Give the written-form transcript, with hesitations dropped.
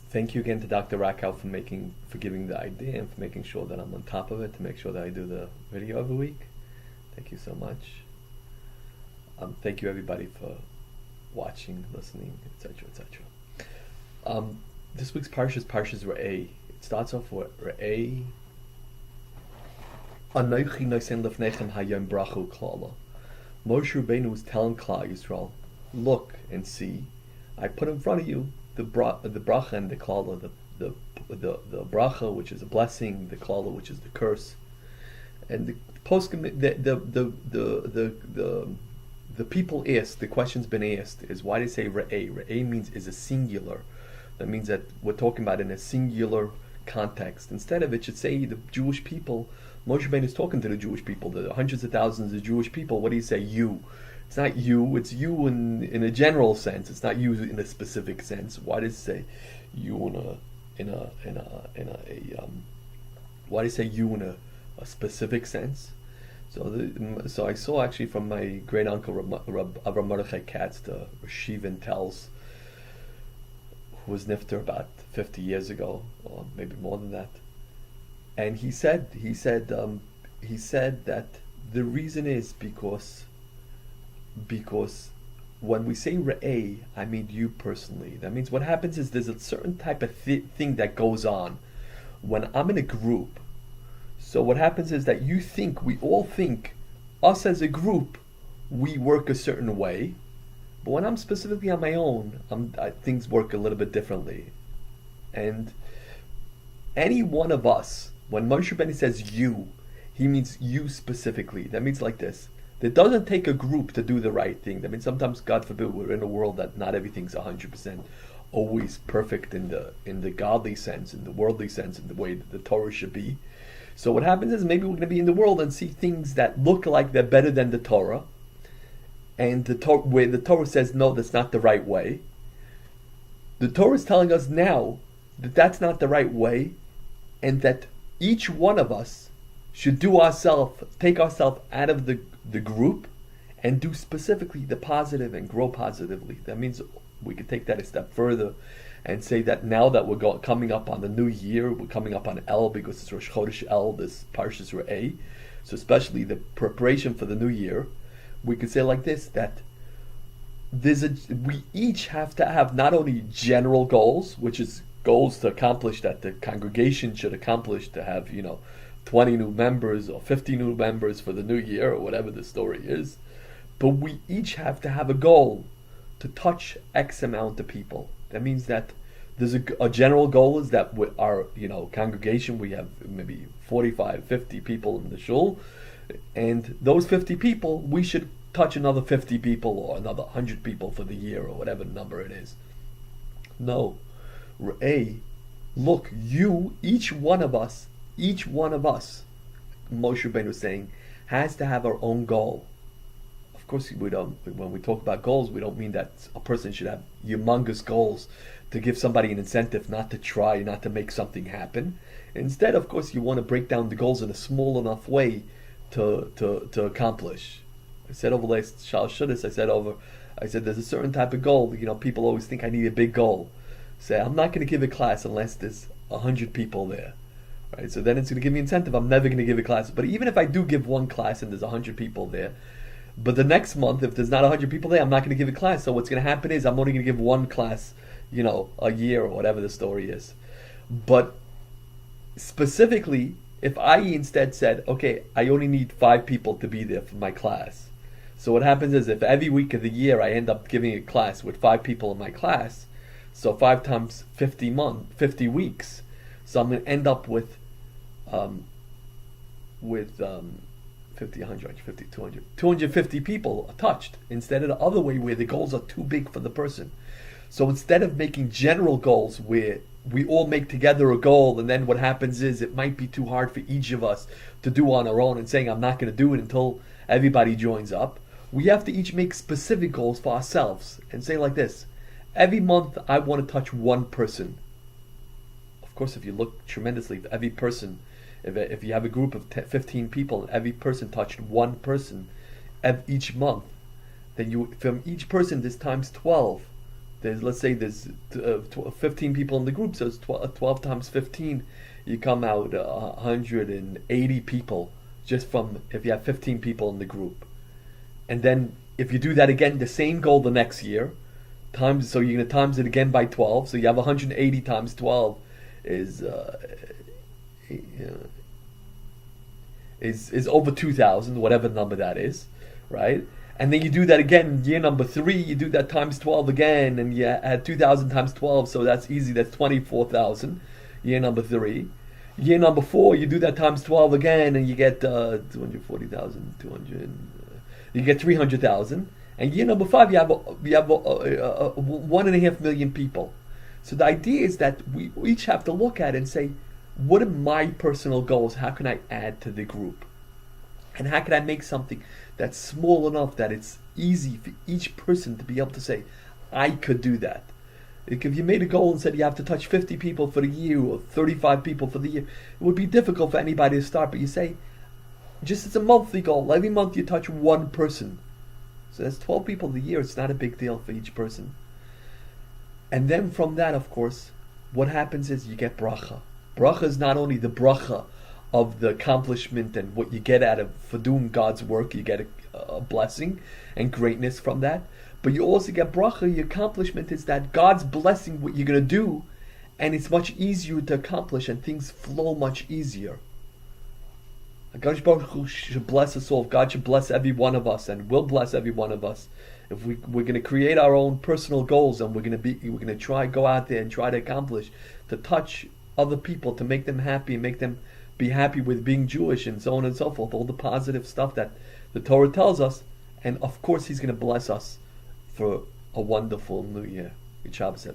Thank you again to Dr. Rakow for giving the idea and for making sure that I'm on top of it to make sure that I do the video every week. Thank you so much. Thank you everybody for watching, listening, etc., etc. This week's Parshas Re'eh. It starts off with Re'eh. Anochi nosen lefnechem hayom brachu klala. Moshe Rabbeinu was telling Klal Yisrael, look and see, I put in front of you the bracha and the klala, the bracha, which is a blessing, the klala, which is the curse, and the people asked, the question's been asked, is why they say re'eh. Re'eh means is a singular. That means that we're talking about in a singular context. Instead of it should say the Jewish people. Moshe Rabbeinu is talking to the Jewish people, the hundreds of thousands of Jewish people. What do you say? You. It's not you. It's you in a general sense. It's not you in a specific sense. Why does it say you why do you say you in a specific sense? So I saw actually from my great uncle Rabbi Mordechai Katz, the Rashivin tells, who was nifter about 50 years ago, or maybe more than that. And he said that the reason is because when we say re'eh, I mean you personally. That means what happens is there's a certain type of thing that goes on when I'm in a group. So what happens is that we all think, us as a group, we work a certain way. But when I'm specifically on my own, things work a little bit differently. And any one of us, when Moshe Rabbeinu says you, he means you specifically. That means like this. It doesn't take a group to do the right thing. That means sometimes, God forbid, we're in a world that not everything's 100% always perfect in the godly sense, in the worldly sense, in the way that the Torah should be. So what happens is maybe we're going to be in the world and see things that look like they're better than the Torah, and where the Torah says no, that's not the right way. The Torah is telling us now that that's not the right way, and that each one of us should take ourselves out of the group and do specifically the positive and grow positively. That means we could take that a step further and say that now that we're coming up on the new year, we're coming up on El because it's Rosh Chodesh El, this Parshas Re'eh, so especially the preparation for the new year, we could say like this, that we each have to have not only general goals, which is goals to accomplish that the congregation should accomplish, to have 20 new members or 50 new members for the new year or whatever the story is, but we each have to have a goal to touch X amount of people. That means that there's a general goal is that with our congregation, we have maybe 45, 50 people in the shul, and those 50 people, we should touch another 50 people or another 100 people for the year or whatever number it is. No. Re'eh, look, each one of us, Moshe Rabbeinu is saying, has to have our own goal. Of course, when we talk about goals, we don't mean that a person should have humongous goals to give somebody an incentive not to try, not to make something happen. Instead, of course, you want to break down the goals in a small enough way to accomplish. I said over last Shal Shuddis, I said there's a certain type of goal. People always think I need a big goal. Say, I'm not going to give a class unless there's 100 people there. Right? So then it's going to give me incentive. I'm never going to give a class. But even if I do give one class and there's 100 people there, but the next month, if there's not 100 people there, I'm not going to give a class. So what's going to happen is I'm only going to give one class, a year or whatever the story is. But specifically, if I instead said, okay, I only need 5 people to be there for my class. So what happens is if every week of the year I end up giving a class with 5 people in my class, so 5 times 50 weeks. So I'm going to end up with 50, 100, 50, 200, 250 people touched, instead of the other way where the goals are too big for the person. So instead of making general goals where we all make together a goal, and then what happens is it might be too hard for each of us to do on our own and saying I'm not going to do it until everybody joins up, we have to each make specific goals for ourselves and say like this: every month I want to touch one person. Of course, if you look tremendously, every person, if you have a group of 15 people and every person touched one person each month, then from each person this times 12, let's say there's 15 people in the group, so it's 12 times 15. You come out 180 people just from if you have 15 people in the group. And then if you do that again, the same goal the next year, so you're going to times it again by 12. So you have 180 times 12 is over 2,000, whatever number that is, right? And then you do that again, year number 3, you do that times 12 again, and you add 2,000 times 12, so that's easy, that's 24,000, year number 3. Year number 4, you do that times 12 again, and you get 240,000, you get 300,000. And year number 5, you have 1.5 million people. So the idea is that we each have to look at it and say, what are my personal goals? How can I add to the group? And how can I make something that's small enough that it's easy for each person to be able to say, I could do that. Like if you made a goal and said you have to touch 50 people for the year or 35 people for the year, it would be difficult for anybody to start. But you say, just as a monthly goal, every month you touch one person. So that's 12 people a year. It's not a big deal for each person. And then from that, of course, what happens is you get bracha. Bracha is not only the bracha of the accomplishment and what you get out of for doing God's work, you get a blessing and greatness from that, but you also get bracha. Your accomplishment is that God's blessing what you're going to do, and it's much easier to accomplish and things flow much easier. God should bless us all. God should bless every one of us and will bless every one of us. If we're going to create our own personal goals and we're going to try go out there and try to accomplish, to touch other people, to make them happy, make them be happy with being Jewish and so on and so forth, all the positive stuff that the Torah tells us, and of course He's going to bless us for a wonderful new year. Good Shabbos.